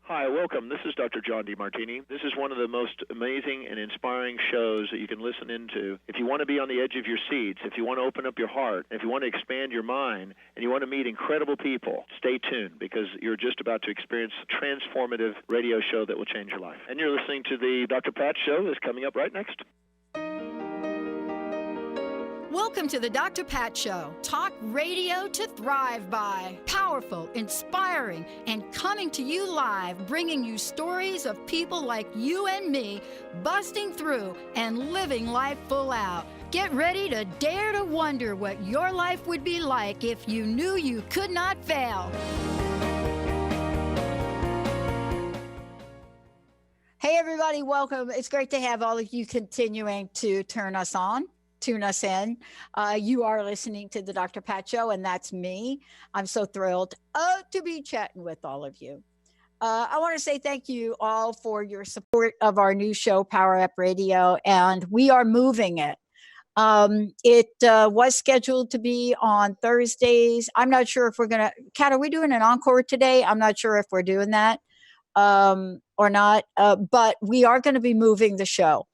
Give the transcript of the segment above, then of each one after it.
Hi, welcome. This is Dr. John DeMartini. This is one of the most amazing and inspiring shows that you can listen into. If you want to be on the edge of your seats, if you want to open up your heart, if you want to expand your mind, and you want to meet incredible people, stay tuned because you're just about to experience a transformative radio show that will change your life. And you're listening to the Dr. Pat Show that's coming up right next. Welcome to the Dr. Pat Show. Talk radio to thrive by. Powerful, inspiring, and coming to you live, bringing you stories of people like you and me, busting through and living life full out. Get ready to dare to wonder what your life would be like if you knew you could not fail. Hey, everybody, welcome. It's great to have all of you continuing to tune us in. You are listening to the Dr. Pat Show, and that's me. I'm so thrilled to be chatting with all of you. I want to say thank you all for your support of our new show, Power Up Radio, and we are moving it. It was scheduled to be on Thursdays. I'm not sure if we're going to, Kat, are we doing an encore today? I'm not sure if we're doing that or not, but we are going to be moving the show.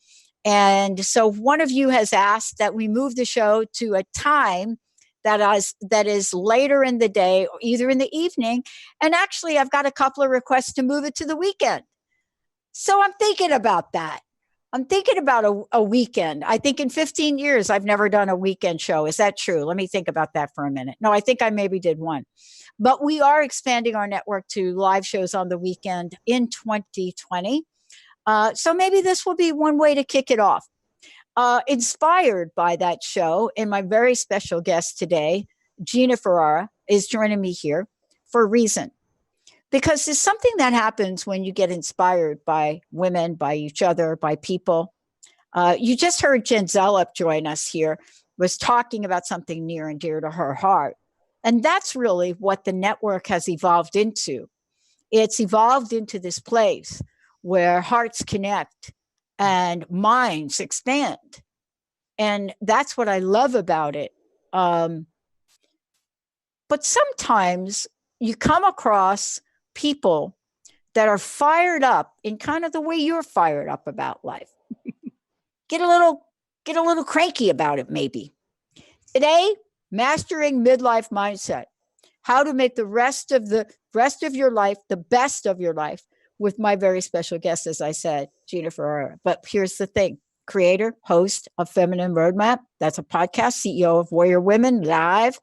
And so one of you has asked that we move the show to a time that is later in the day, or either in the evening. And actually, I've got a couple of requests to move it to the weekend. So I'm thinking about that. I'm thinking about a weekend. I think in 15 years, I've never done a weekend show. Is that true? Let me think about that for a minute. No, I think I maybe did one. But we are expanding our network to live shows on the weekend in 2020. So maybe this will be one way to kick it off. Inspired by that show, and my very special guest today, Gina Farrar, is joining me here for a reason. Because there's something that happens when you get inspired by women, by each other, by people. You just heard Jen Zellup join us here, was talking about something near and dear to her heart. And that's really what the network has evolved into. It's evolved into this place where hearts connect and minds expand. And that's what I love about it. But sometimes you come across people that are fired up in kind of the way you're fired up about life. Get a little cranky about it, maybe. Today, mastering midlife mindset. How to make the rest of your life the best of your life, with my very special guest, as I said, Gina Farrar. But here's the thing. Creator, host of Feminine Roadmap. That's a podcast, CEO of Warrior Women Live.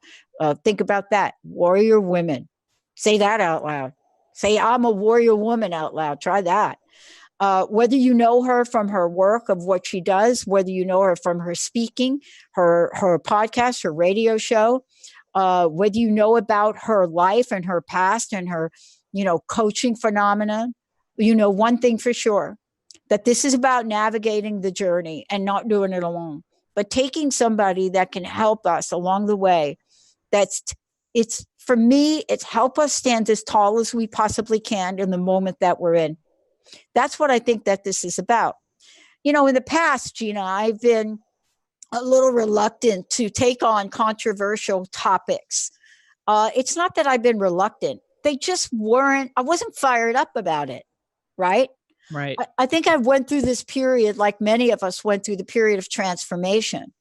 Think about that. Warrior Women. Say that out loud. Say, I'm a warrior woman out loud. Try that. Whether you know her from her work of what she does, whether you know her from her speaking, her podcast, her radio show, whether you know about her life and her past and her, coaching phenomena, one thing for sure, that this is about navigating the journey and not doing it alone, but taking somebody that can help us along the way. For me, it's help us stand as tall as we possibly can in the moment that we're in. That's what I think that this is about. In the past, Gina, I've been a little reluctant to take on controversial topics. It's not that I've been reluctant. They just weren't, I wasn't fired up about it. Right. I think I went through this period, like many of us went through the period of transformation,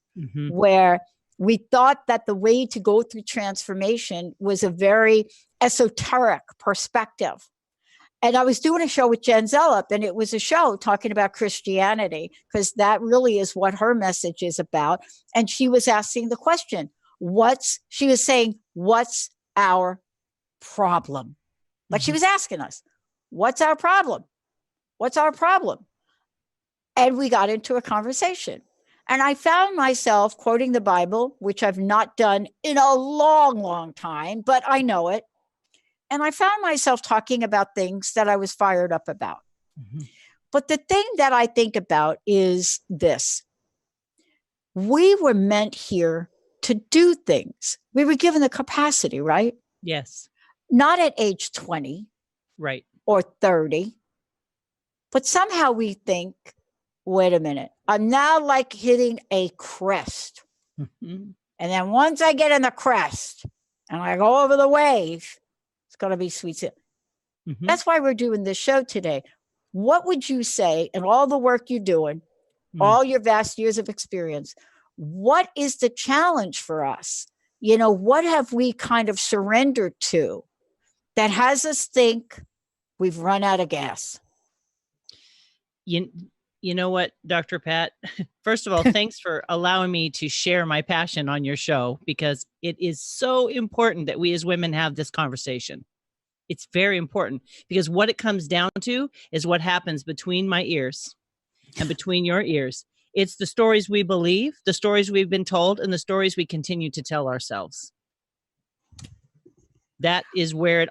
where we thought that the way to go through transformation was a very esoteric perspective. And I was doing a show with Jen Zellup, and it was a show talking about Christianity, because that really is what her message is about. And she was asking the question, what's our problem? Like she was asking us, what's our problem? What's our problem? And we got into a conversation. And I found myself quoting the Bible, which I've not done in a long, long time, but I know it. And I found myself talking about things that I was fired up about. But the thing that I think about is this. We were meant here to do things. We were given the capacity, right? Yes. Not at age 20. Right. Or 30. But somehow we think, wait a minute, I'm now like hitting a crest. And then once I get in the crest and I go over the wave, it's going to be sweet. That's why we're doing this show today. What would you say, in all the work you're doing, all your vast years of experience, what is the challenge for us? What have we kind of surrendered to that has us think we've run out of gas? You know what, Dr. Pat? First of all, thanks for allowing me to share my passion on your show, because it is so important that we as women have this conversation. It's very important, because what it comes down to is what happens between my ears and between your ears. It's the stories we believe, the stories we've been told, and the stories we continue to tell ourselves. That is where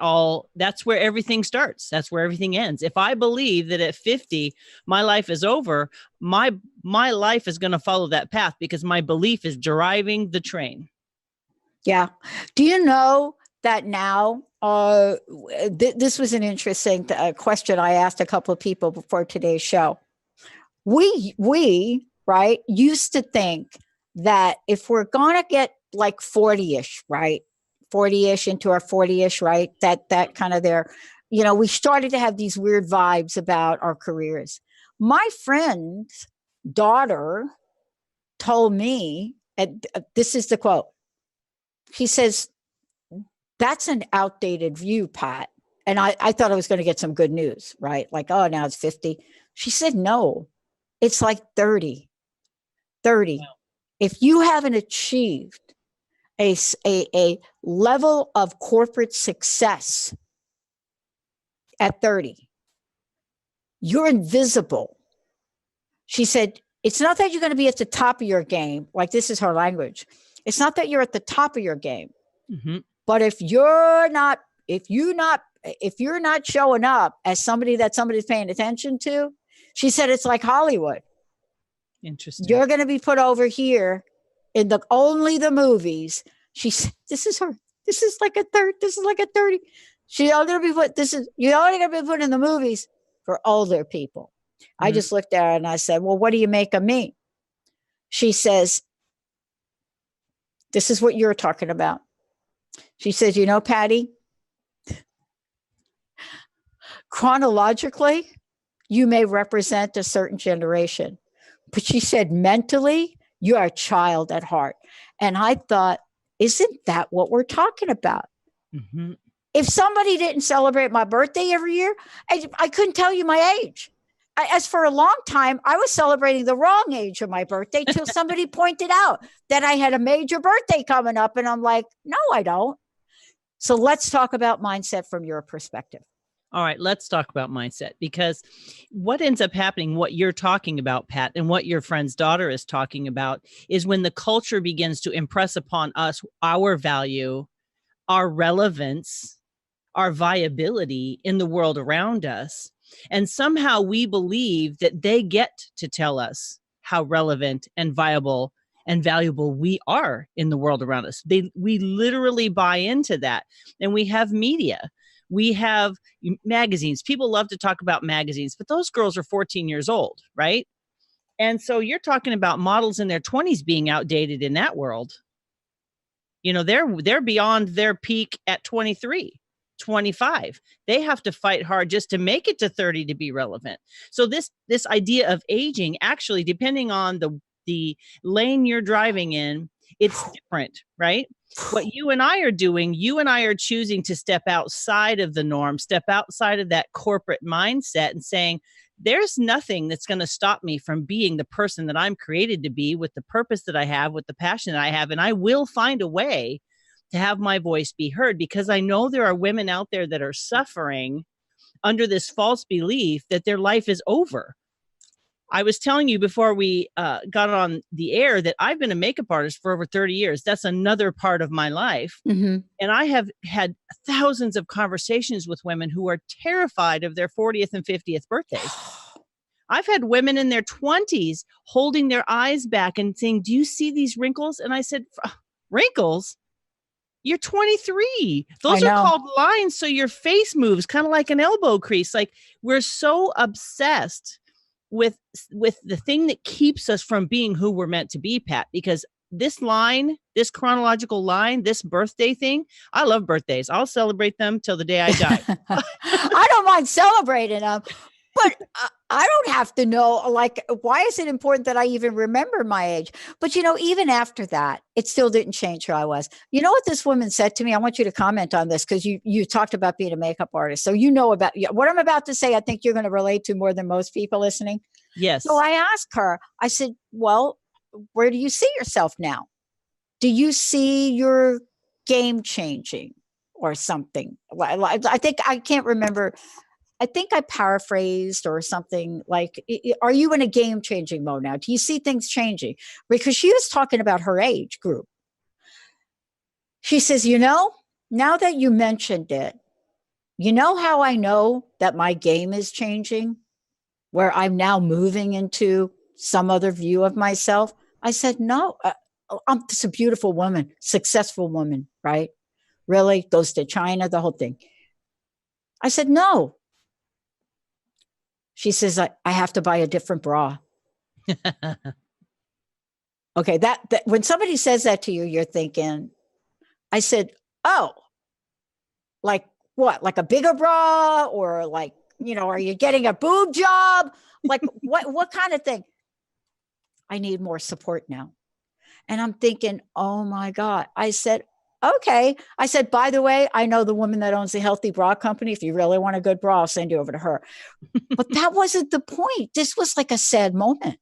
that's where everything starts. That's where everything ends. If I believe that at 50, my life is over, my life is going to follow that path, because my belief is driving the train. Yeah. Do you know that now, this was an interesting question I asked a couple of people before today's show. We right, used to think that if we're going to get like 40-ish, right? 40-ish into our 40-ish, right? That kind of there, we started to have these weird vibes about our careers. My friend's daughter told me, and this is the quote. He says, "That's an outdated view, Pat." And I thought I was going to get some good news, right? Like, oh, now it's 50. She said, no, it's like 30. 30. Wow. If you haven't achieved a level of corporate success at 30, you're invisible. She said, it's not that you're going to be at the top of your game. Like, this is her language. It's not that you're at the top of your game. But if you're not showing up as somebody that somebody's paying attention to, she said, it's like Hollywood. Interesting. You're going to be put over here in only the movies. She said, this is like a 30. You're only going to be put in the movies for older people. I just looked at her and I said, well, what do you make of me? She says, this is what you're talking about. She says, Patty, chronologically, you may represent a certain generation, but she said, mentally, you are a child at heart. And I thought, isn't that what we're talking about? If somebody didn't celebrate my birthday every year, I couldn't tell you my age. As for a long time, I was celebrating the wrong age of my birthday till somebody pointed out that I had a major birthday coming up. And I'm like, no, I don't. So let's talk about mindset from your perspective. All right, let's talk about mindset, because what ends up happening, what you're talking about, Pat, and what your friend's daughter is talking about, is when the culture begins to impress upon us our value, our relevance, our viability in the world around us. And somehow we believe that they get to tell us how relevant and viable and valuable we are in the world around us. We literally buy into that. And we have media. We have magazines. People love to talk about magazines, but those girls are 14 years old, right? And so you're talking about models in their 20s being outdated in that world. They're beyond their peak at 23. 25. They have to fight hard just to make it to 30 to be relevant. So this idea of aging, actually, depending on the lane you're driving in, it's different, right? What you and I are doing, you and I are choosing to step outside of the norm, step outside of that corporate mindset and saying, there's nothing that's going to stop me from being the person that I'm created to be, with the purpose that I have, with the passion that I have. And I will find a way to have my voice be heard, because I know there are women out there that are suffering under this false belief that their life is over. I was telling you before we got on the air that I've been a makeup artist for over 30 years. That's another part of my life. And I have had thousands of conversations with women who are terrified of their 40th and 50th birthdays. I've had women in their 20s holding their eyes back and saying, do you see these wrinkles? And I said, wrinkles? You're 23. Those are called lines. So your face moves kind of like an elbow crease. Like, we're so obsessed with the thing that keeps us from being who we're meant to be, Pat, because this line, this chronological line, this birthday thing, I love birthdays. I'll celebrate them till the day I die. I don't mind celebrating them, but I don't have to know, like, why is it important that I even remember my age? But, even after that, it still didn't change who I was. You know what this woman said to me? I want you to comment on this because you talked about being a makeup artist. So about what I'm about to say, I think you're going to relate to more than most people listening. Yes. So I asked her, I said, well, where do you see yourself now? Do you see your game changing or something? I think I can't remember. I think I paraphrased or something like, are you in a game changing mode now? Do you see things changing? Because she was talking about her age group. She says, now that you mentioned it, you know how I know that my game is changing, where I'm now moving into some other view of myself? I said, no, I'm just a beautiful woman, successful woman, right? Really? Goes to China, the whole thing. I said, no. She says, I have to buy a different bra. Okay, that when somebody says that to you, you're thinking, I said, oh, like what? Like a bigger bra, or like, are you getting a boob job? Like what kind of thing? I need more support now. And I'm thinking, oh my God. I said, okay. I said, by the way, I know the woman that owns the Healthy Bra Company. If you really want a good bra, I'll send you over to her. But that wasn't the point. This was like a sad moment.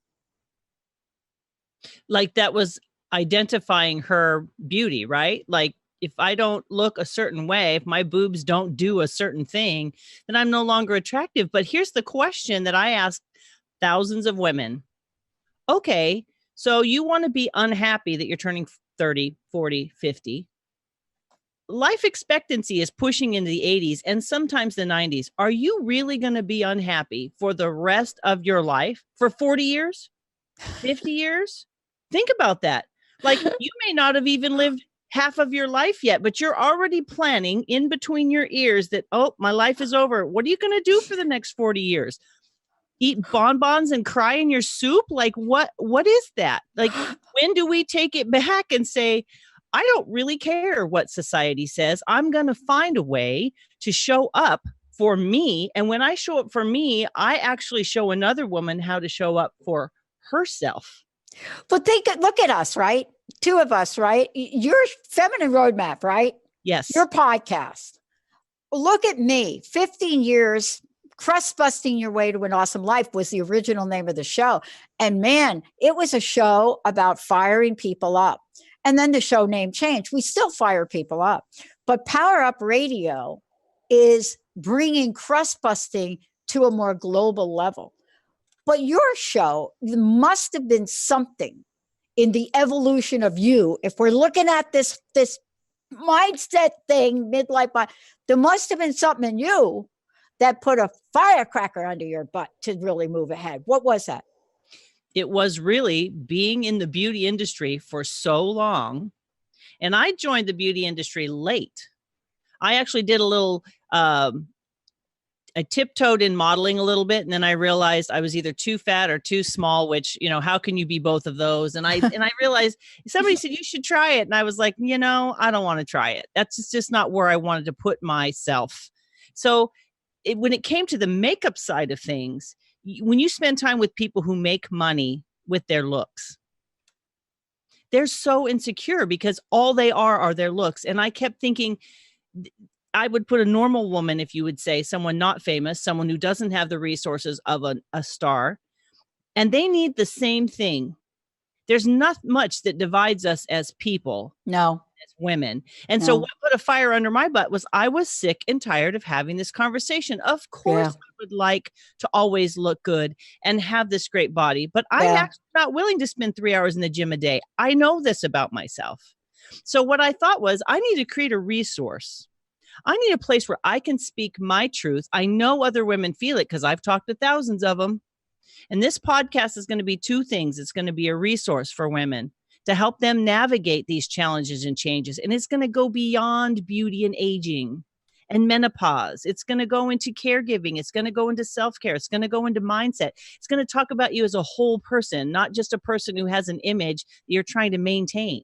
Like that was identifying her beauty, right? Like if I don't look a certain way, if my boobs don't do a certain thing, then I'm no longer attractive. But here's the question that I ask thousands of women. Okay, so you want to be unhappy that you're turning 30, 40, 50. Life expectancy is pushing into the 80s and sometimes the 90s. Are you really going to be unhappy for the rest of your life? For 40 years? 50 years? Think about that. Like you may not have even lived half of your life yet, but you're already planning in between your ears that, oh, my life is over. What are you going to do for the next 40 years? Eat bonbons and cry in your soup? Like what is that? Like when do we take it back and say, I don't really care what society says. I'm going to find a way to show up for me. And when I show up for me, I actually show another woman how to show up for herself. But look at us, right? Two of us, right? Your Feminine Roadmap, right? Yes. Your podcast. Look at me, 15 years, crust busting your way to an awesome life was the original name of the show. And man, it was a show about firing people up. And then the show name changed. We still fire people up. But Power Up Radio is bringing crust busting to a more global level. But your show must have been something in the evolution of you. If we're looking at this mindset thing, midlife, there must have been something in you that put a firecracker under your butt to really move ahead. What was that? It was really being in the beauty industry for so long. And I joined the beauty industry late. I actually did a little, I tiptoed in modeling a little bit. And then I realized I was either too fat or too small, which, how can you be both of those? And I realized somebody said, you should try it. And I was like, I don't want to try it. That's just not where I wanted to put myself. So when it came to the makeup side of things, when you spend time with people who make money with their looks, they're so insecure because all they are their looks. And I kept thinking, I would put a normal woman, if you would say someone not famous, someone who doesn't have the resources of a star, and they need the same thing. There's not much that divides us as people. No. As women. And so what put a fire under my butt was I was sick and tired of having this conversation. Of course, I would like to always look good and have this great body, but I'm actually not willing to spend 3 hours in the gym a day. I know this about myself. So what I thought was I need to create a resource. I need a place where I can speak my truth. I know other women feel it because I've talked to thousands of them. And this podcast is going to be two things. It's going to be a resource for women to help them navigate these challenges and changes. And it's going to go beyond beauty and aging. and menopause. It's going to go into caregiving. It's going to go into self-care. It's going to go into mindset. It's going to talk about you as a whole person, not just a person who has an image that you're trying to maintain.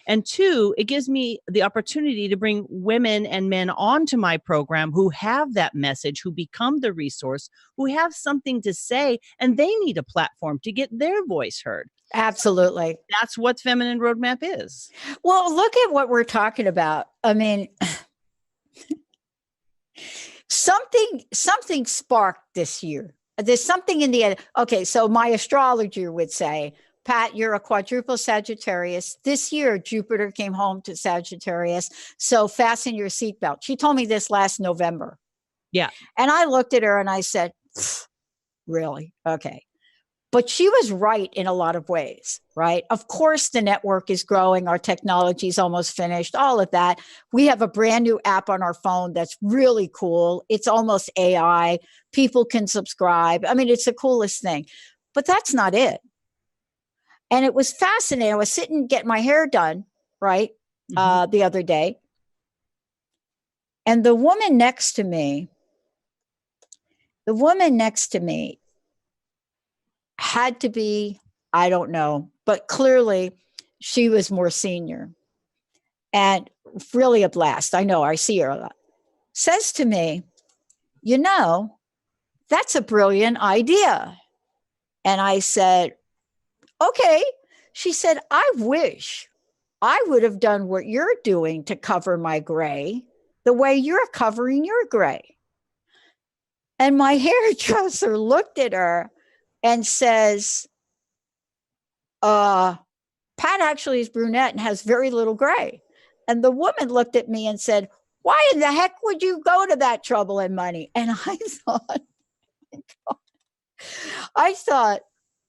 And two, it gives me the opportunity to bring women and men onto my program who have that message, who become the resource, who have something to say, and they need a platform to get their voice heard. Absolutely. That's what Feminine Roadmap is. Well, look at what we're talking about. I mean, something sparked this year. There's something in the end. Okay, so my astrologer would say, Pat, you're a quadruple Sagittarius. This year, Jupiter came home to Sagittarius. So fasten your seatbelt. She told me this last November. Yeah. And I looked at her and I said, really? Okay. But she was right in a lot of ways, right? Of course, the network is growing. Our technology is almost finished, all of that. We have a brand new app on our phone that's really cool. It's almost AI. People can subscribe. I mean, it's the coolest thing. But that's not it. And it was fascinating. I was sitting getting my hair done, right, the other day. And the woman next to me had to be, I don't know, but clearly she was more senior and really a blast. I know, I see her a lot. Says to me, you know, that's a brilliant idea. And I said, okay. She said, I wish I would have done what you're doing to cover my gray the way you're covering your gray. And my hairdresser looked at her and says, Pat actually is brunette and has very little gray. And the woman looked at me and said, why in the heck would you go to that trouble and money? And I thought,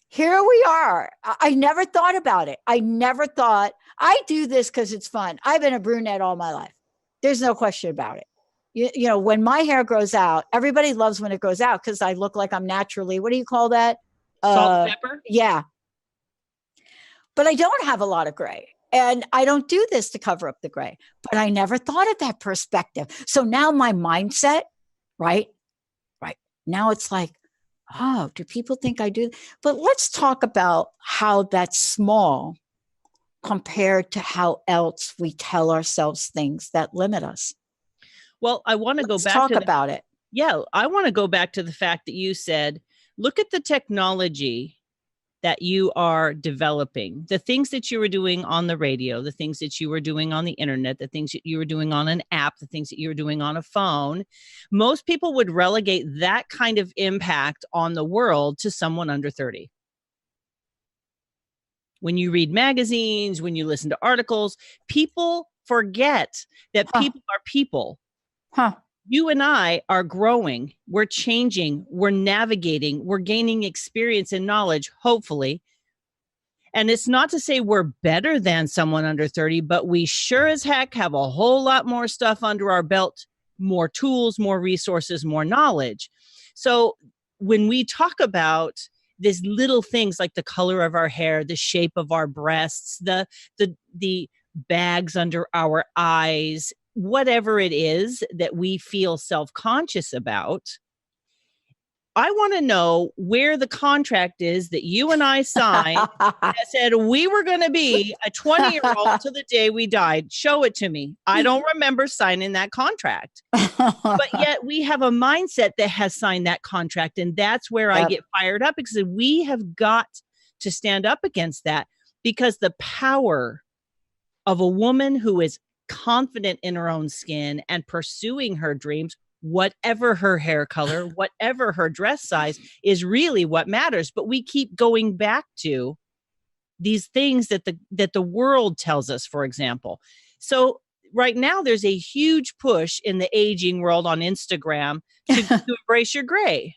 here we are. I never thought about it. I never thought, I do this because it's fun. I've been a brunette all my life. There's no question about it. You know, when my hair grows out, everybody loves when it grows out because I look like I'm naturally, what do you call that? Salt and pepper? Yeah. But I don't have a lot of gray. And I don't do this to cover up the gray. But I never thought of that perspective. So now my mindset, right? Now it's like, oh, do people think I do? But let's talk about how that's small compared to how else we tell ourselves things that limit us. Well, I want to go back talk about it. Yeah, I want to go back to the fact that you said, look at the technology that you are developing, the things that you were doing on the radio, the things that you were doing on the internet, the things that you were doing on an app, the things that you were doing on a phone. Most people would relegate that kind of impact on the world to someone under 30. When you read magazines, when you listen to articles, people forget that people are people. You and I are growing, we're changing, we're navigating, we're gaining experience and knowledge, hopefully. And it's not to say we're better than someone under 30, but we sure as heck have a whole lot more stuff under our belt, more tools, more resources, more knowledge. So when we talk about these little things like the color of our hair, the shape of our breasts, the bags under our eyes, whatever it is that we feel self-conscious about, I want to know where the contract is that you and I signed that said we were going to be a 20-year-old till the day we died. Show it to me. I don't remember signing that contract. But yet we have a mindset that has signed that contract. And that's where I get fired up, because we have got to stand up against that, because the power of a woman who is confident in her own skin and pursuing her dreams, whatever her hair color, whatever her dress size, is really what matters. But we keep going back to these things that the world tells us, for example. So right now there's a huge push in the aging world on Instagram to embrace your gray.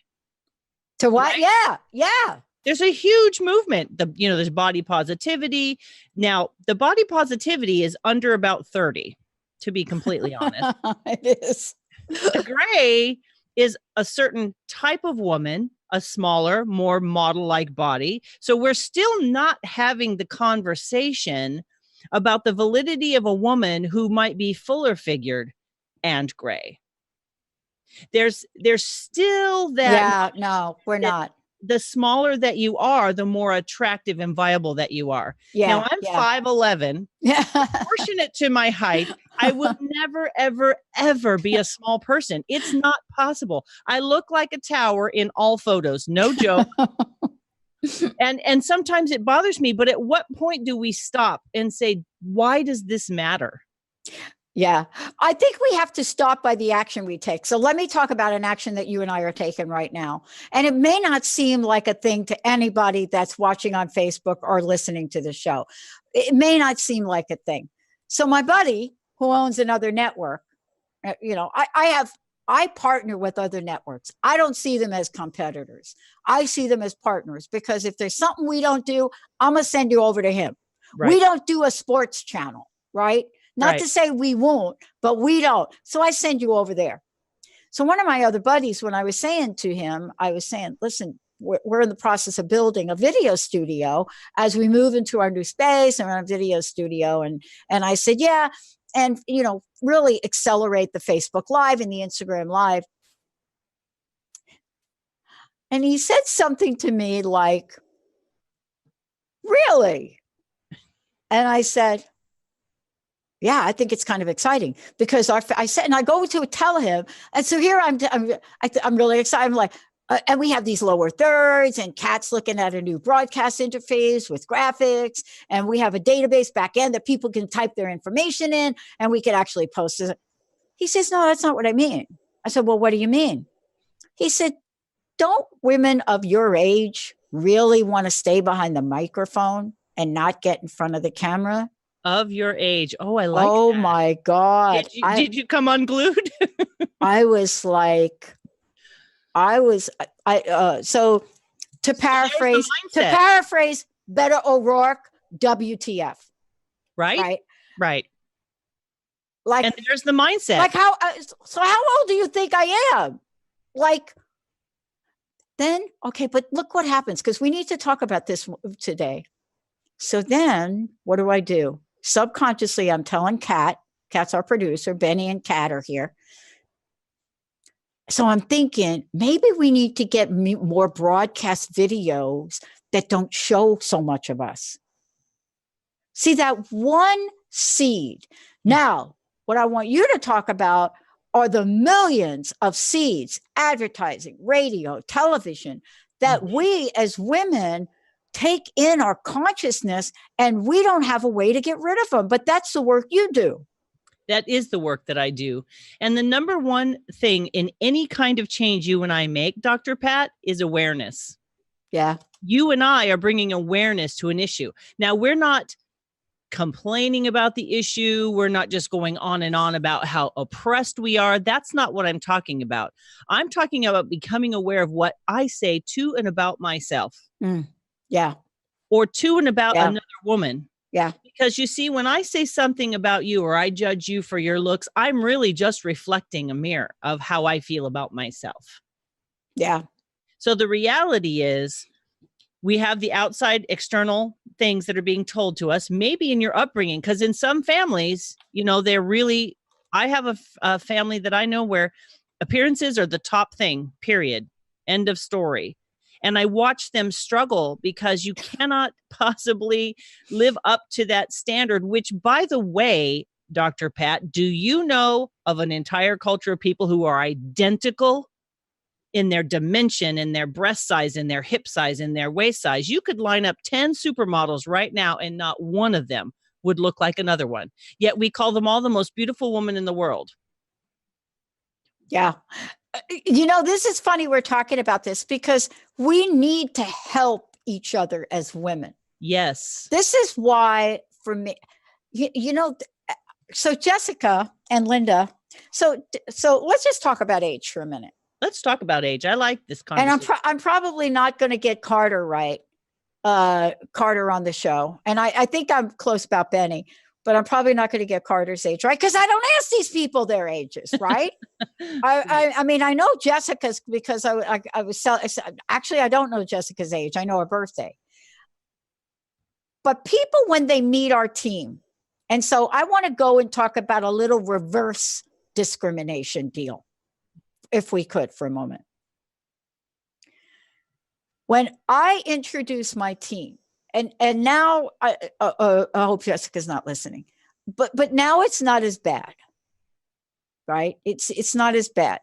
To what? Right? Yeah. There's a huge movement. There's body positivity. Now, the body positivity is under about 30, to be completely honest. It is. The gray is a certain type of woman, a smaller, more model-like body. So we're still not having the conversation about the validity of a woman who might be fuller figured, and gray. There's still that. Yeah, no, we're not. The smaller that you are, the more attractive and viable that you are. Yeah. Now I'm 5'11". Yeah. Proportionate to my height, I will never, ever, ever be a small person. It's not possible. I look like a tower in all photos. No joke. And sometimes it bothers me, but at what point do we stop and say, why does this matter? Yeah, I think we have to stop by the action we take. So let me talk about an action that you and I are taking right now. And it may not seem like a thing to anybody that's watching on Facebook or listening to the show. It may not seem like a thing. So my buddy who owns another network, I partner with other networks. I don't see them as competitors. I see them as partners, because if there's something we don't do, I'm going to send you over to him. Right. We don't do a sports channel, right? Not to say we won't, but we don't. So I send you over there. So one of my other buddies, when I was saying to him, I was saying, listen, we're in the process of building a video studio as we move into our new space and our video studio. And I said, yeah. And, really accelerate the Facebook Live and the Instagram Live. And he said something to me like, really? And I said, yeah, I think it's kind of exciting, because I said, and I go to tell him. And so here I'm really excited. I'm like, and we have these lower thirds, and Kat's looking at a new broadcast interface with graphics. And we have a database back end that people can type their information in, and we could actually post it. He says, no, that's not what I mean. I said, well, what do you mean? He said, don't women of your age really want to stay behind the microphone and not get in front of the camera? Of your age. Oh, I like Oh that. my God. Did you come unglued? I was like, so to paraphrase, Better O'Rourke, WTF. Right. Like, and there's the mindset. Like how old do you think I am? Like, then, okay, but look what happens, because we need to talk about this today. So then what do? Subconsciously, I'm telling Kat's our producer, Benny and Kat are here. So I'm thinking, maybe we need to get more broadcast videos that don't show so much of us. See, that one seed. Now, what I want you to talk about are the millions of seeds, advertising, radio, television, that we as women take in our consciousness, and we don't have a way to get rid of them. But that's the work you do. That is the work that I do. And the number one thing in any kind of change you and I make, Dr. Pat, is awareness. Yeah. You and I are bringing awareness to an issue. Now, we're not complaining about the issue. We're not just going on and on about how oppressed we are. That's not what I'm talking about. I'm talking about becoming aware of what I say to and about myself. Yeah. Or to and about another woman. Yeah. Because you see, when I say something about you or I judge you for your looks, I'm really just reflecting a mirror of how I feel about myself. Yeah. So the reality is, we have the outside external things that are being told to us, maybe in your upbringing, because in some families, they're really, I have a family that I know where appearances are the top thing, period. End of story. And I watch them struggle, because you cannot possibly live up to that standard, which, by the way, Dr. Pat, do you know of an entire culture of people who are identical in their dimension, in their breast size, in their hip size, in their waist size? You could line up 10 supermodels right now, and not one of them would look like another one. Yet we call them all the most beautiful woman in the world. Yeah. This is funny we're talking about this, because we need to help each other as women. Yes. This is why, for me, so Jessica and Linda, so let's just talk about age for a minute. Let's talk about age. I like this conversation. And I'm probably not going to get Carter on the show. And I think I'm close about Benny, but I'm probably not going to get Carter's age, right? Because I don't ask these people their ages, right? I mean, I know Jessica's, because I was actually, I don't know Jessica's age. I know her birthday. But people, when they meet our team, and so I want to go and talk about a little reverse discrimination deal, if we could for a moment. When I introduce my team, and now I hope Jessica's not listening, but now it's not as bad, right? It's not as bad.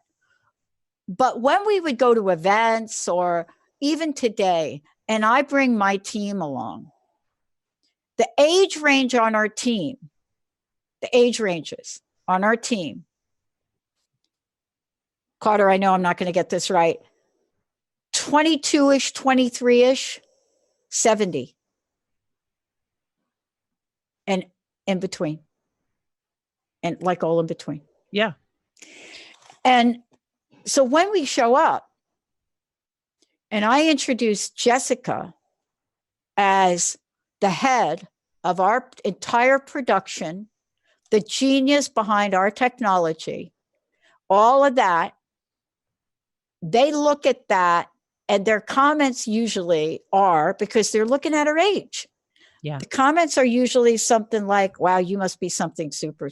But when we would go to events or even today, and I bring my team along, the age range on our team, the age ranges on our team, Carter, I know I'm not going to get this right, 22-ish, 23-ish, 70. And in between. And like all in between. Yeah. And so when we show up, and I introduce Jessica as the head of our entire production, the genius behind our technology, all of that, they look at that, and their comments usually are, because they're looking at her age. Yeah. The comments are usually something like, wow, you must be something super,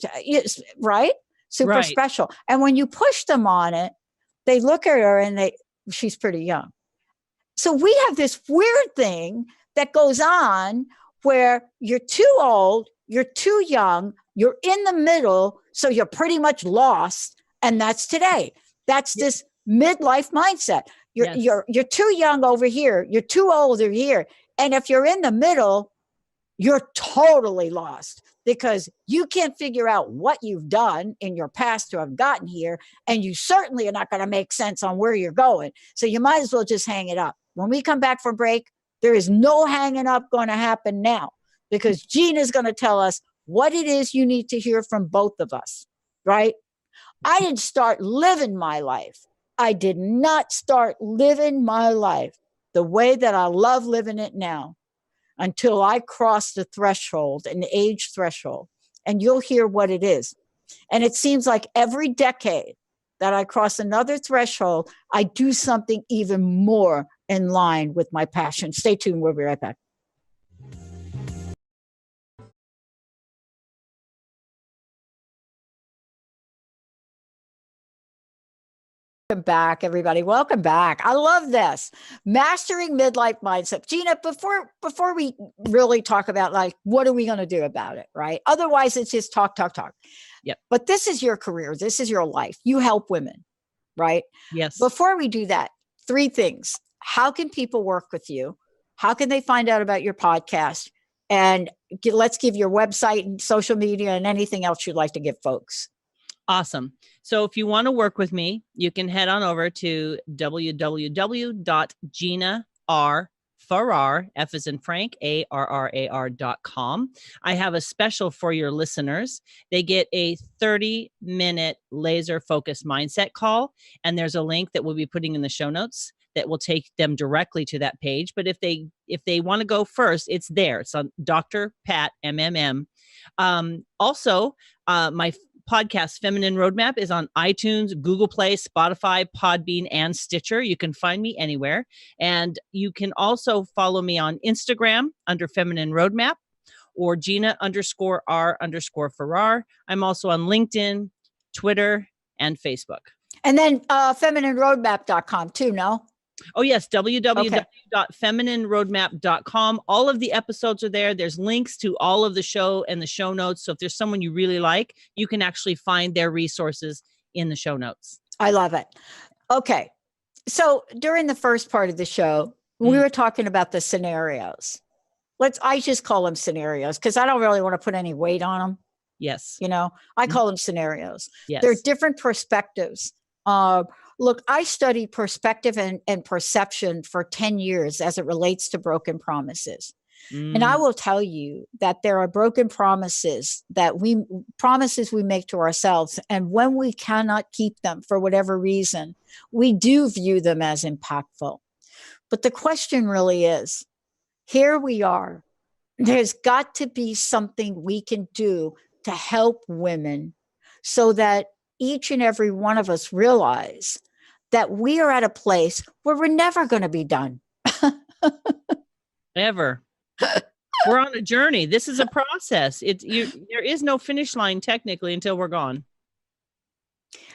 right? Super Right. special. And when you push them on it, they look at her and she's pretty young. So we have this weird thing that goes on where you're too old, you're too young, you're in the middle, so you're pretty much lost. And that's today. That's this midlife mindset. You're too young over here, you're too old over here. And if you're in the middle, you're totally lost, because you can't figure out what you've done in your past to have gotten here. And you certainly are not going to make sense on where you're going. So you might as well just hang it up. When we come back from break, there is no hanging up going to happen now, because Gina's going to tell us what it is you need to hear from both of us, right? I didn't start living my life. I did not start living my life the way that I love living it now until I crossed the threshold, an age threshold. And you'll hear what it is. And it seems like every decade that I cross another threshold, I do something even more in line with my passion. Stay tuned. We'll be right back. Welcome back, everybody. Welcome back. I love this. Mastering midlife mindset. Gina, before we really talk about, like, what are we going to do about it, right? Otherwise, it's just talk. Yep. But this is your career. This is your life. You help women, right? Yes. Before we do that, 3 things. How can people work with you? How can they find out about your podcast? And let's give your website and social media and anything else you'd like to give folks. Awesome. So if you want to work with me, you can head on over to www.GinaR.Farrar, F as in Frank, ARRAR.com. I have a special for your listeners. They get a 30-minute laser focused mindset call. And there's a link that we'll be putting in the show notes that will take them directly to that page. But if they want to go first, it's there. It's on Dr. Pat MMM. Also, my podcast Feminine Roadmap is on iTunes, Google Play, Spotify, Podbean, and Stitcher. You can find me anywhere. And you can also follow me on Instagram under Feminine Roadmap, or Gina_R_Farrar. I'm also on LinkedIn, Twitter, and Facebook. And then feminineroadmap.com too, no? Oh, yes. www.feminineroadmap.com. All of the episodes are there. There's links to all of the show and the show notes. So if there's someone you really like, you can actually find their resources in the show notes. I love it. Okay. So during the first part of the show, we were talking about the scenarios. I just call them scenarios because I don't really want to put any weight on them. Yes. You know, I call them scenarios. Yes. They're different perspectives. Look, I studied perspective and perception for 10 years as it relates to broken promises. And I will tell you that there are broken promises we make to ourselves. And when we cannot keep them for whatever reason, we do view them as impactful. But the question really is, here we are. There's got to be something we can do to help women so that each and every one of us realize that we are at a place where we're never going to be done. Ever. We're on a journey. This is a process. There is no finish line technically until we're gone.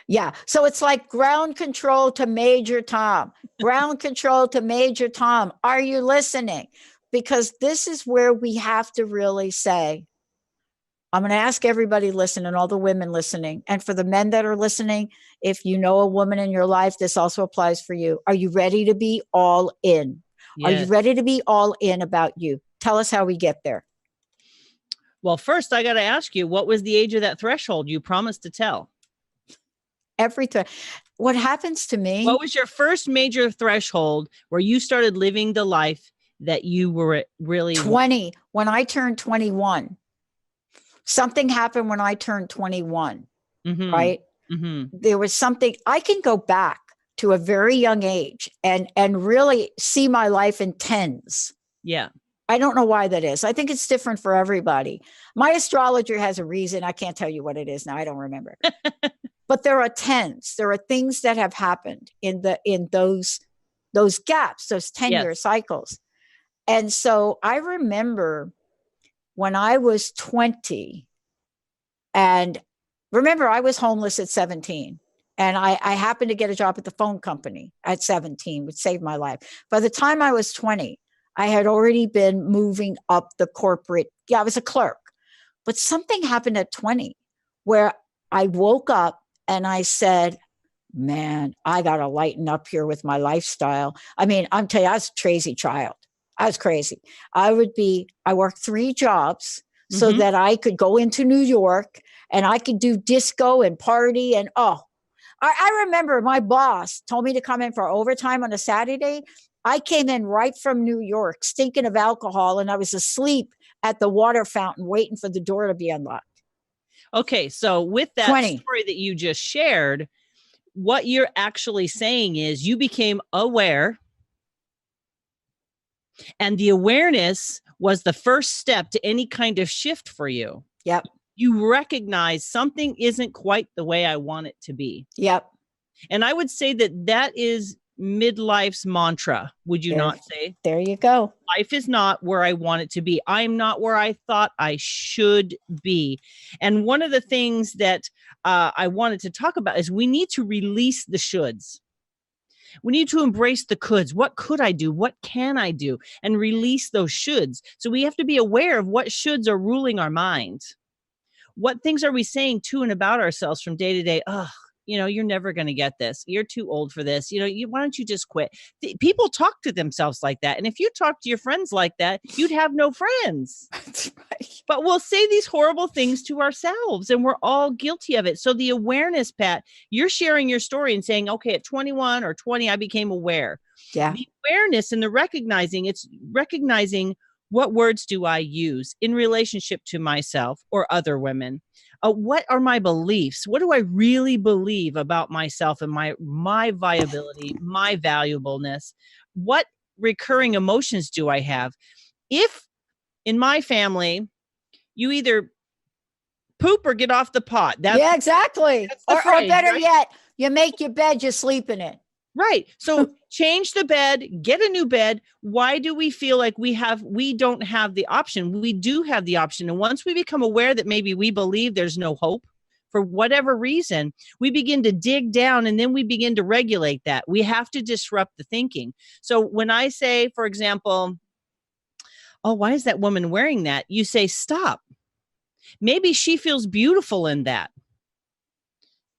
Yeah. So it's like ground control to Major Tom. Ground control to Major Tom. Are you listening? Because this is where we have to really say, I'm going to ask everybody listening, all the women listening, and for the men that are listening, if you know a woman in your life, this also applies for you. Are you ready to be all in? Are you Yes. ready to be all in about you? Tell us how we get there. Well, first I got to ask you, what was the age of that threshold you promised to tell? Everything. What happens to me? What was your first major threshold where you started living the life that you were really 20. When I turned 21. Something happened when I turned 21, right? There was something, I can go back to a very young age and really see my life in tens. Yeah. I don't know why that is. I think it's different for everybody. My astrologer has a reason. I can't tell you what it is now. I don't remember. But there are tens. There are things that have happened in those gaps, those 10-year cycles. And so I remember when I was 20, and remember, I was homeless at 17, and I happened to get a job at the phone company at 17, which saved my life. By the time I was 20, I had already been moving up the corporate. Yeah, I was a clerk, but something happened at 20 where I woke up and I said, man, I got to lighten up here with my lifestyle. I mean, I'm telling you, I was a crazy child. I was crazy. I worked 3 jobs so that I could go into New York and I could do disco and party. And I remember my boss told me to come in for overtime on a Saturday. I came in right from New York, stinking of alcohol, and I was asleep at the water fountain waiting for the door to be unlocked. Okay, so with that 20. story that you just shared, what you're actually saying is you became aware, and the awareness was the first step to any kind of shift for you. Yep. You recognize something isn't quite the way I want it to be. Yep. And I would say that is midlife's mantra. Would you not say? There you go. Life is not where I want it to be. I'm not where I thought I should be. And one of the things that I wanted to talk about is we need to release the shoulds. We need to embrace the coulds. What could I do? What can I do? And release those shoulds. So we have to be aware of what shoulds are ruling our minds. What things are we saying to and about ourselves from day to day? Oh, you're never going to get this. You're too old for this. Why don't you just quit? People talk to themselves like that. And if you talk to your friends like that, you'd have no friends. That's right. But we'll say these horrible things to ourselves, and we're all guilty of it. So the awareness, Pat, you're sharing your story and saying, okay, at 21 or 20, I became aware. Yeah. The awareness and the recognizing, it's recognizing what words do I use in relationship to myself or other women? What are my beliefs? What do I really believe about myself and my viability, my valuableness? What recurring emotions do I have? If in my family, you either poop or get off the pot. Yeah, exactly. Or better yet, you make your bed, you sleep in it. Right. So change the bed, get a new bed. Why do we feel like we don't have the option? We do have the option. And once we become aware that maybe we believe there's no hope for whatever reason, we begin to dig down and then we begin to regulate that. We have to disrupt the thinking. So when I say, for example, oh, why is that woman wearing that? You say, stop. Maybe she feels beautiful in that.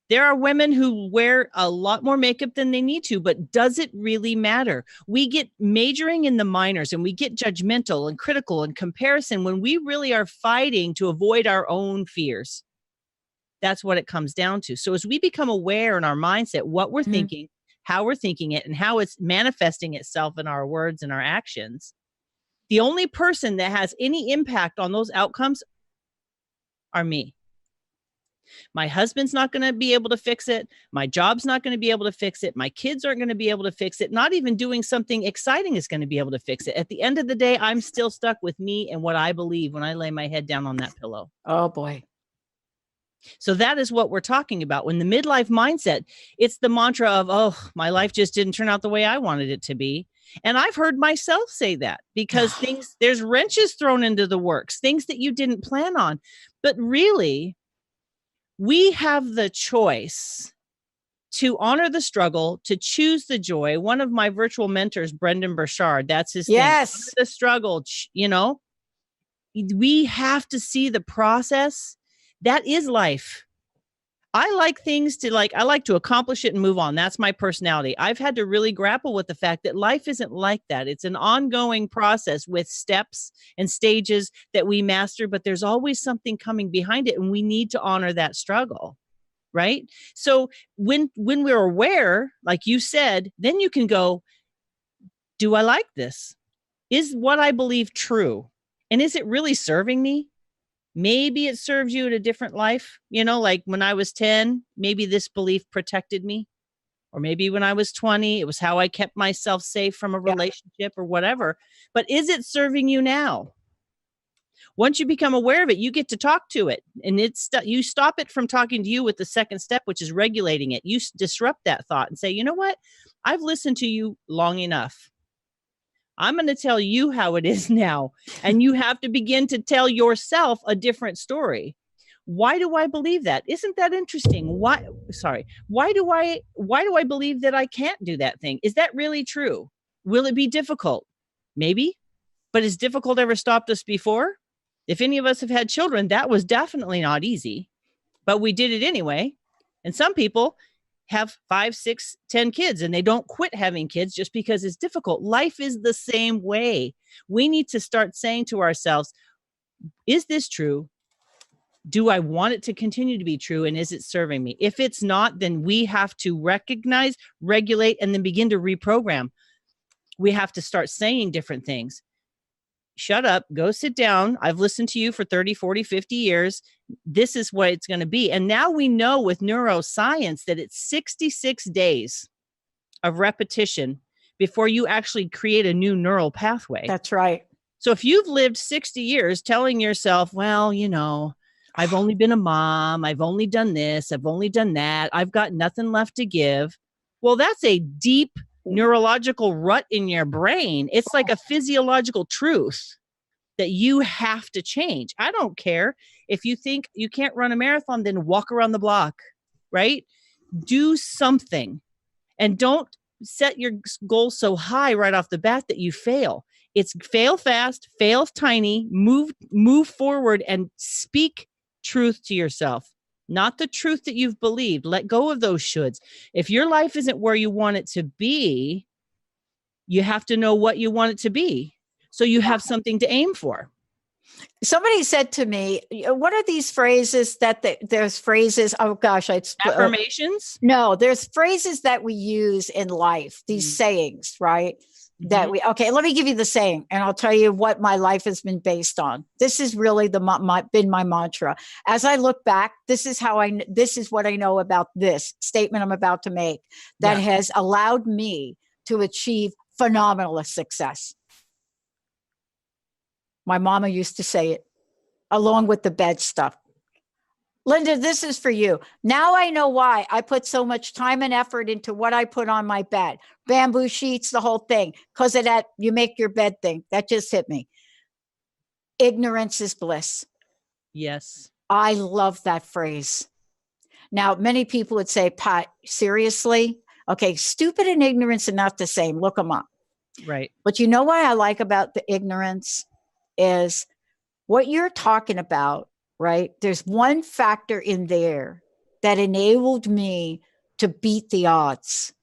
There are women who wear a lot more makeup than they need to, but does it really matter? We get majoring in the minors and we get judgmental and critical and comparison when we really are fighting to avoid our own fears. That's what it comes down to. So as we become aware in our mindset, what we're thinking, how we're thinking it, and how it's manifesting itself in our words and our actions, the only person that has any impact on those outcomes are me. My husband's not going to be able to fix it. My job's not going to be able to fix it. My kids aren't going to be able to fix it. Not even doing something exciting is going to be able to fix it. At the end of the day, I'm still stuck with me and what I believe when I lay my head down on that pillow. Oh, boy. So that is what we're talking about. When the midlife mindset, it's the mantra of, oh, my life just didn't turn out the way I wanted it to be. And I've heard myself say that because there's wrenches thrown into the works, things that you didn't plan on. But really, we have the choice to honor the struggle, to choose the joy. One of my virtual mentors, Brendan Burchard, that's his thing. Yes. Honor the struggle, you know, we have to see the process. That is life. I like things to I like to accomplish it and move on. That's my personality. I've had to really grapple with the fact that life isn't like that. It's an ongoing process with steps and stages that we master, but there's always something coming behind it. And we need to honor that struggle. Right. So when we're aware, like you said, then you can go, do I like this? Is what I believe true? And is it really serving me? Maybe it serves you in a different life. You know, like when I was 10, maybe this belief protected me. Or maybe when I was 20, it was how I kept myself safe from a relationship or whatever. But is it serving you now? Once you become aware of it, you get to talk to it. And you stop it from talking to you with the second step, which is regulating it. You disrupt that thought and say, you know what? I've listened to you long enough. I'm going to tell you how it is now. And you have to begin to tell yourself a different story. Why do I believe that? Isn't that interesting? Why do I believe that I can't do that thing? Is that really true? Will it be difficult? Maybe. But has difficult ever stopped us before? If any of us have had children, that was definitely not easy, but we did it anyway. And some people have 5, 6, 10 kids and they don't quit having kids just because it's difficult. Life is the same way. We need to start saying to ourselves, is this true? Do I want it to continue to be true? And is it serving me? If it's not, then we have to recognize, regulate, and then begin to reprogram. We have to start saying different things. Shut up, go sit down. I've listened to you for 30, 40, 50 years. This is what it's going to be. And now we know with neuroscience that it's 66 days of repetition before you actually create a new neural pathway. That's right. So if you've lived 60 years telling yourself, well, you know, I've only been a mom, I've only done this, I've only done that, I've got nothing left to give. Well, that's a deep neurological rut in your brain. It's like a physiological truth that you have to change. I don't care if you think you can't run a marathon, then walk around the block, right? Do something and don't set your goal so high right off the bat that you fail. It's fail fast, fail tiny, move forward and speak truth to yourself. Not the truth that you've believed. Let go of those shoulds. If your life isn't where you want it to be, you have to know what you want it to be. So you have something to aim for. Somebody said to me, what are these phrases there's phrases, oh gosh, affirmations? No, there's phrases that we use in life, these sayings, right? Okay, let me give you the saying and I'll tell you what my life has been based on. This is really been my mantra. As I look back, this is what I know about this statement I'm about to make that has allowed me to achieve phenomenal success. My mama used to say it along with the bed stuff. Linda, this is for you. Now I know why I put so much time and effort into what I put on my bed. Bamboo sheets, the whole thing. Because of that, you make your bed thing. That just hit me. Ignorance is bliss. Yes. I love that phrase. Now, many people would say, Pat, seriously? Okay, stupid and ignorance are not the same. Look them up. Right. But you know what I like about the ignorance is what you're talking about. Right? There's one factor in there that enabled me to beat the odds.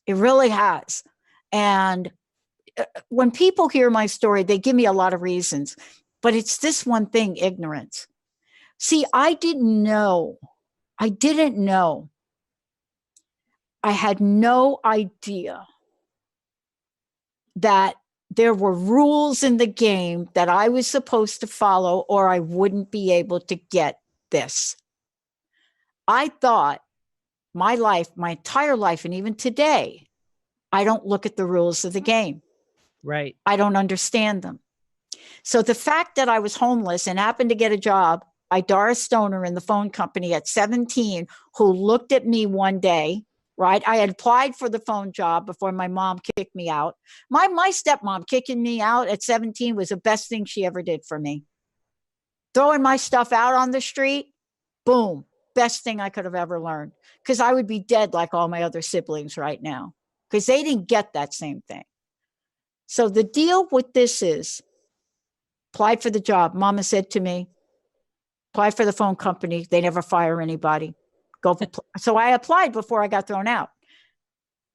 It really has. And when people hear my story, they give me a lot of reasons, but it's this one thing, ignorance. See, I didn't know. I had no idea that there were rules in the game that I was supposed to follow or I wouldn't be able to get this. I thought my entire life, and even today, I don't look at the rules of the game. Right. I don't understand them. So the fact that I was homeless and happened to get a job by Doris Stoner in the phone company at 17, who looked at me one day, right? I had applied for the phone job before my mom kicked me out. My stepmom kicking me out at 17 was the best thing she ever did for me. Throwing my stuff out on the street, boom. best thing I could have ever learned, because I would be dead like all my other siblings right now, because they didn't get that same thing. So the deal with this is, applied for the job. Mama said to me, apply for the phone company. They never fire anybody. So I applied before I got thrown out.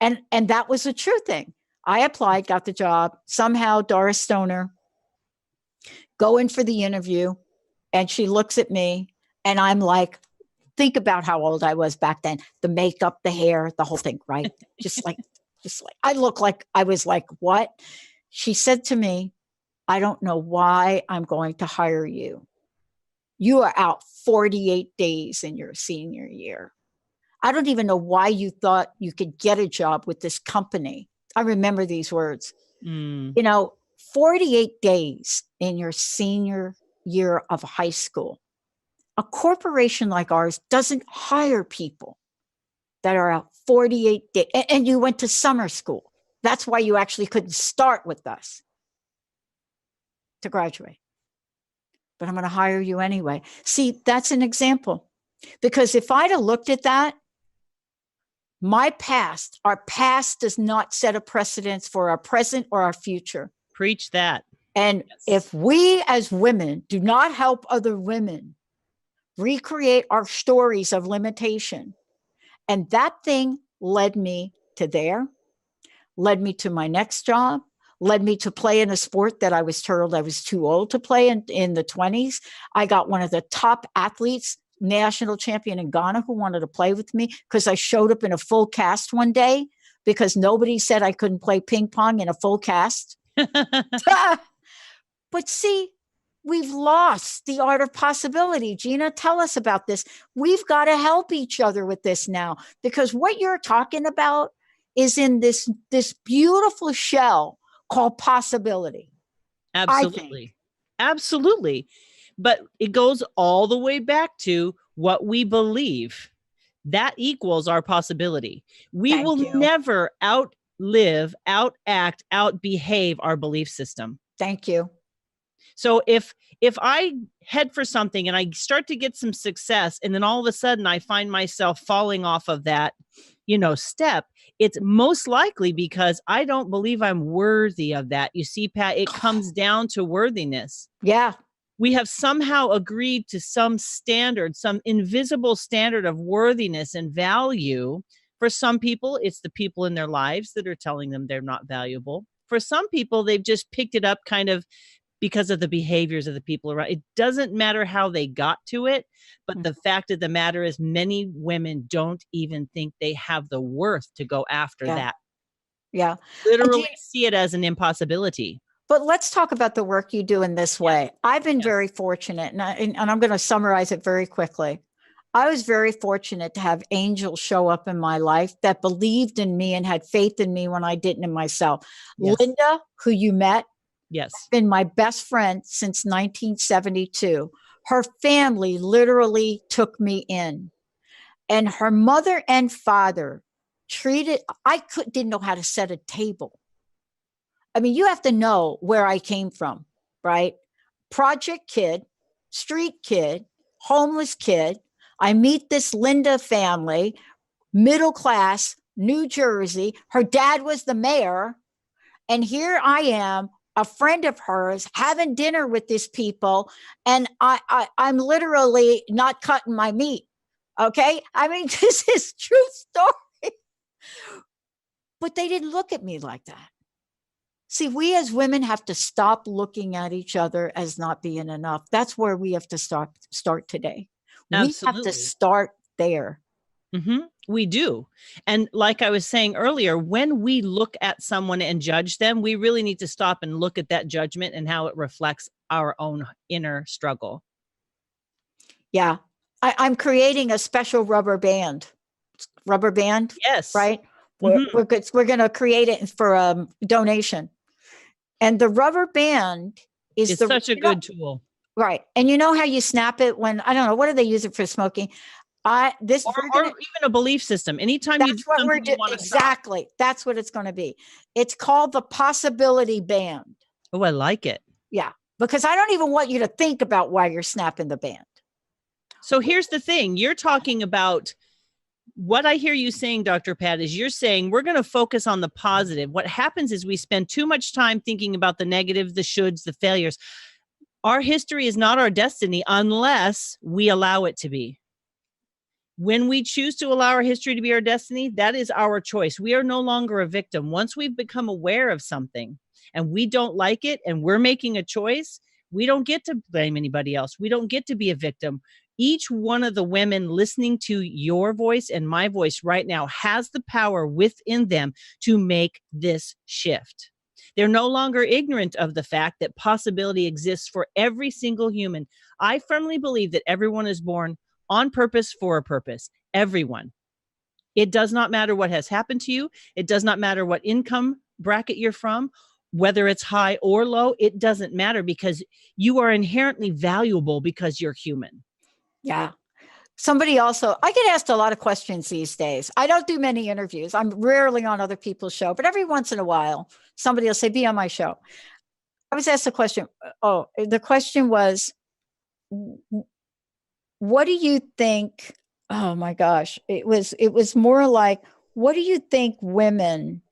And that was a true thing. I applied, got the job. Somehow Doris Stoner, go in for the interview, and she looks at me, and I'm like, think about how old I was back then. The makeup, the hair, the whole thing, right? just like, I look like I was like, what? She said to me, I don't know why I'm going to hire you. You are out 48 days in your senior year. I don't even know why you thought you could get a job with this company. I remember these words. 48 days in your senior year of high school. A corporation like ours doesn't hire people that are out 48 days. And you went to summer school. That's why you actually couldn't start with us to graduate. But I'm going to hire you anyway. See, that's an example. Because if I'd have looked at that, our past does not set a precedence for our present or our future. Preach that. And if we as women do not help other women recreate our stories of limitation, and that thing led me to there, led me to my next job, led me to play in a sport that I was told I was too old to play in the 20s. I got one of the top athletes, national champion in Ghana, who wanted to play with me because I showed up in a full cast one day because nobody said I couldn't play ping pong in a full cast. But see, we've lost the art of possibility. Gina, tell us about this. We've got to help each other with this now, because what you're talking about is in this beautiful shell called possibility. Absolutely. Absolutely. But it goes all the way back to what we believe. That equals our possibility. We will never outlive, outact, outbehave our belief system. Thank you. So if I head for something and I start to get some success, and then all of a sudden I find myself falling off of that, step, it's most likely because I don't believe I'm worthy of that. You see, Pat, it comes down to worthiness. Yeah. We have somehow agreed to some standard, some invisible standard of worthiness and value. For some people, it's the people in their lives that are telling them they're not valuable. For some people, they've just picked it up kind of because of the behaviors of the people around. It doesn't matter how they got to it, but the fact of the matter is many women don't even think they have the worth to go after that. Yeah. Literally see it as an impossibility. But let's talk about the work you do in this way. I've been very fortunate, and I'm going to summarize it very quickly. I was very fortunate to have angels show up in my life that believed in me and had faith in me when I didn't in myself. Yes. Linda, who you met, has been my best friend since 1972. Her family literally took me in, and her mother and father didn't know how to set a table. I mean, you have to know where I came from, right? Project kid, street kid, homeless kid. I meet this Linda family, middle class, New Jersey. Her dad was the mayor. And here I am, a friend of hers, having dinner with these people. And I'm literally not cutting my meat. Okay. I mean, this is true story. But they didn't look at me like that. See, we as women have to stop looking at each other as not being enough. That's where we have to start today. Absolutely. We have to start there. Mm-hmm. We do. And like I was saying earlier, when we look at someone and judge them, we really need to stop and look at that judgment and how it reflects our own inner struggle. Yeah. I'm creating a special rubber band. Yes. Right? We're going to create it for a donation. And the rubber band is such a good tool. Right. And you know how you snap it when, I don't know, what do they use it for smoking? Or even a belief system. Anytime you do something you want to exactly. Stop. That's what it's going to be. It's called the possibility band. Oh, I like it. Yeah. Because I don't even want you to think about why you're snapping the band. So here's the thing. You're talking about what I hear you saying, Dr. Pat, is you're saying we're going to focus on the positive. What happens is we spend too much time thinking about the negative, the shoulds, the failures. Our history is not our destiny unless we allow it to be. When we choose to allow our history to be our destiny, that is our choice. We are no longer a victim. Once we've become aware of something and we don't like it and we're making a choice, we don't get to blame anybody else. We don't get to be a victim. Each one of the women listening to your voice and my voice right now has the power within them to make this shift. They're no longer ignorant of the fact that possibility exists for every single human. I firmly believe that everyone is born on purpose for a purpose. Everyone. It does not matter what has happened to you. It does not matter what income bracket you're from, whether it's high or low. It doesn't matter because you are inherently valuable because you're human. Yeah. Somebody also, I get asked a lot of questions these days. I don't do many interviews. I'm rarely on other people's show, but every once in a while, somebody will say, be on my show. I was asked a question. Oh, the question was, what do you think? Oh my gosh. It was more like, what do you think women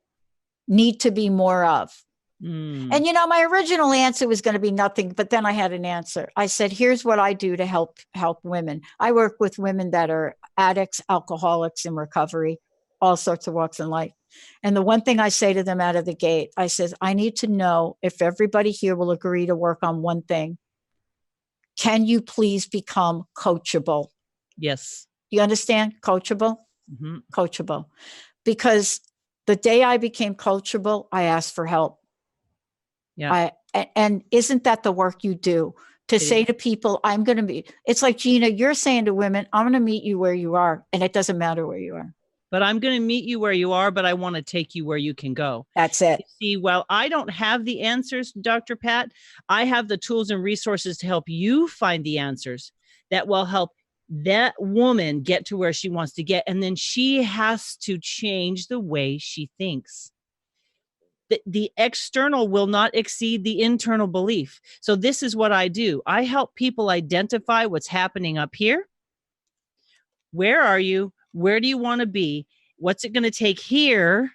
need to be more of? And my original answer was going to be nothing, but then I had an answer. I said, here's what I do to help women. I work with women that are addicts, alcoholics in recovery, all sorts of walks in life. And the one thing I say to them out of the gate, I says, I need to know if everybody here will agree to work on one thing. Can you please become coachable? Yes. You understand? Coachable? Mm-hmm. Coachable. Because the day I became coachable, I asked for help. Yeah. And isn't that the work you do to say to people, I'm going to be, it's like, Gina, you're saying to women, I'm going to meet you where you are. And it doesn't matter where you are. But I'm going to meet you where you are, but I want to take you where you can go. That's it. You see, well, I don't have the answers, Dr. Pat. I have the tools and resources to help you find the answers that will help that woman get to where she wants to get. And then she has to change the way she thinks. The external will not exceed the internal belief. So this is what I do. I help people identify what's happening up here. Where are you? Where do you want to be? What's it going to take here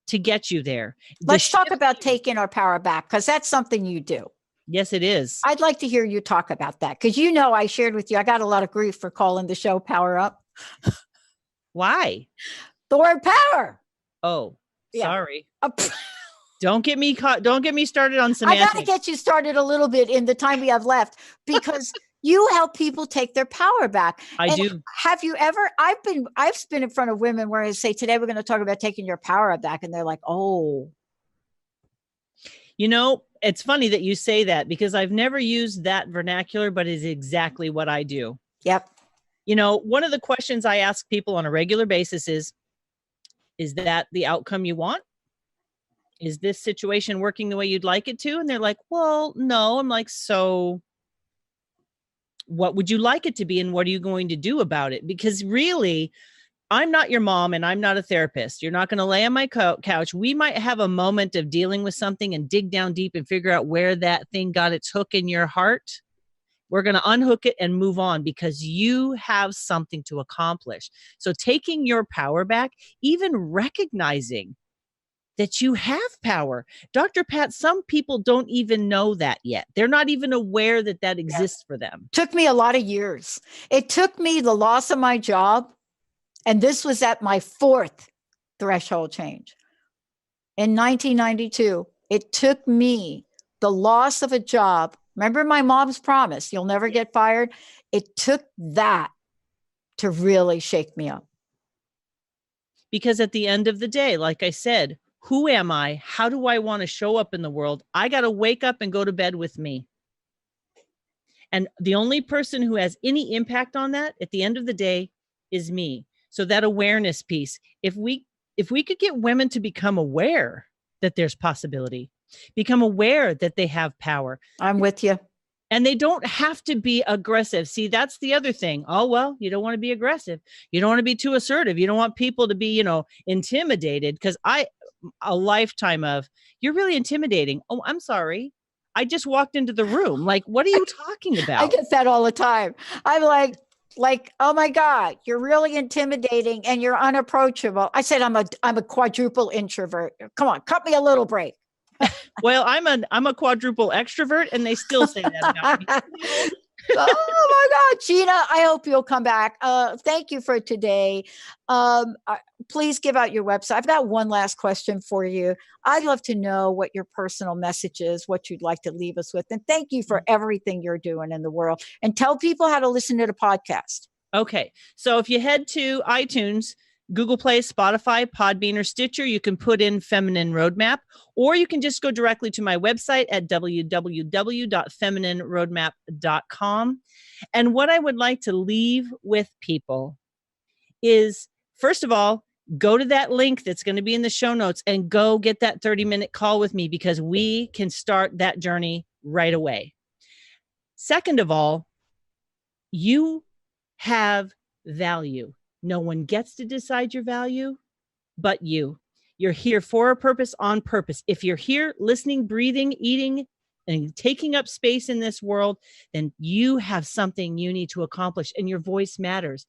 to get you there? Let's talk about taking our power back, because that's something you do. Yes, it is. I'd like to hear you talk about that, because I shared with you, I got a lot of grief for calling the show Power Up. Why? The word power. Oh, yeah. Sorry. Don't get me started on semantics. I got to get you started a little bit in the time we have left, because you help people take their power back. I do. Have you ever, I've been in front of women where I say, today we're going to talk about taking your power back. And they're like, oh. It's funny that you say that, because I've never used that vernacular, but it's exactly what I do. Yep. One of the questions I ask people on a regular basis is that the outcome you want? Is this situation working the way you'd like it to? And they're like, well, no. I'm like, so what would you like it to be? And what are you going to do about it? Because really, I'm not your mom and I'm not a therapist. You're not going to lay on my couch. We might have a moment of dealing with something and dig down deep and figure out where that thing got its hook in your heart. We're going to unhook it and move on, because you have something to accomplish. So taking your power back, even recognizing that you have power. Dr. Pat, some people don't even know that yet. They're not even aware that exists for them. Took me a lot of years. It took me the loss of my job. And this was at my 4th threshold change. In 1992, it took me the loss of a job. Remember my mom's promise, you'll never get fired? It took that to really shake me up. Because at the end of the day, like I said, who am I? How do I want to show up in the world? I got to wake up and go to bed with me. And the only person who has any impact on that at the end of the day is me. So that awareness piece, if we could get women to become aware that there's possibility, become aware that they have power. I'm with you. And they don't have to be aggressive. See, that's the other thing. Oh, well, you don't want to be aggressive. You don't want to be too assertive. You don't want people to be, intimidated. Because a lifetime of, you're really intimidating. Oh, I'm sorry. I just walked into the room. Like, what are you talking I about? get that all the time. I'm like, oh my God, you're really intimidating and you're unapproachable. I said, I'm a quadruple introvert. Come on, cut me a little break. Well, I'm a quadruple extrovert, and they still say that about me. Oh my God, Gina, I hope you'll come back. Thank you for today. Please give out your website. I've got one last question for you. I'd love to know what your personal message is, what you'd like to leave us with. And thank you for everything you're doing in the world. And tell people how to listen to the podcast. Okay. So if you head to iTunes, Google Play, Spotify, Podbean, or Stitcher, you can put in Feminine Roadmap, or you can just go directly to my website at www.feminineroadmap.com. And what I would like to leave with people is, first of all, go to that link that's going to be in the show notes and go get that 30-minute call with me, because we can start that journey right away. Second of all, you have value. No one gets to decide your value but you. You're here for a purpose, on purpose. If you're here listening, breathing, eating, and taking up space in this world, then you have something you need to accomplish, and your voice matters.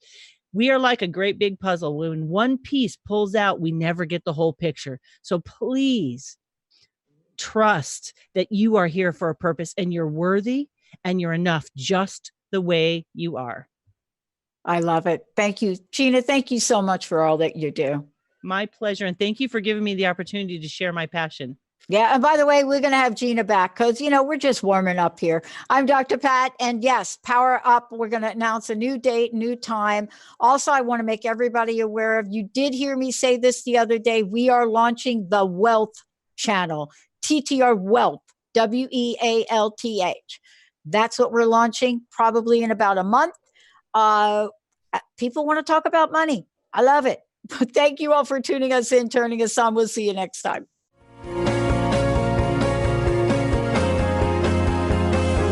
We are like a great big puzzle. When one piece pulls out, we never get the whole picture. So please trust that you are here for a purpose, and you're worthy, and you're enough just the way you are. I love it. Thank you, Gina. Thank you so much for all that you do. My pleasure. And thank you for giving me the opportunity to share my passion. Yeah. And by the way, we're going to have Gina back because, we're just warming up here. I'm Dr. Pat. And yes, Power Up. We're going to announce a new date, new time. Also, I want to make everybody aware of, you did hear me say this the other day, we are launching the Wealth Channel, TTR Wealth, WEALTH. That's what we're launching probably in about a month. People want to talk about money. I love it. Thank you all for tuning us in, turning us on. We'll see you next time.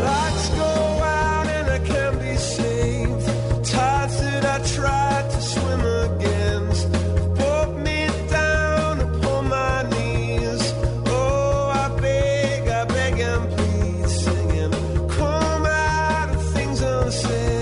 Lights go out and I can't be saved. Tides that I tried to swim against brought me down upon my knees. Oh, I beg and plead, singing, come out of things unsaid.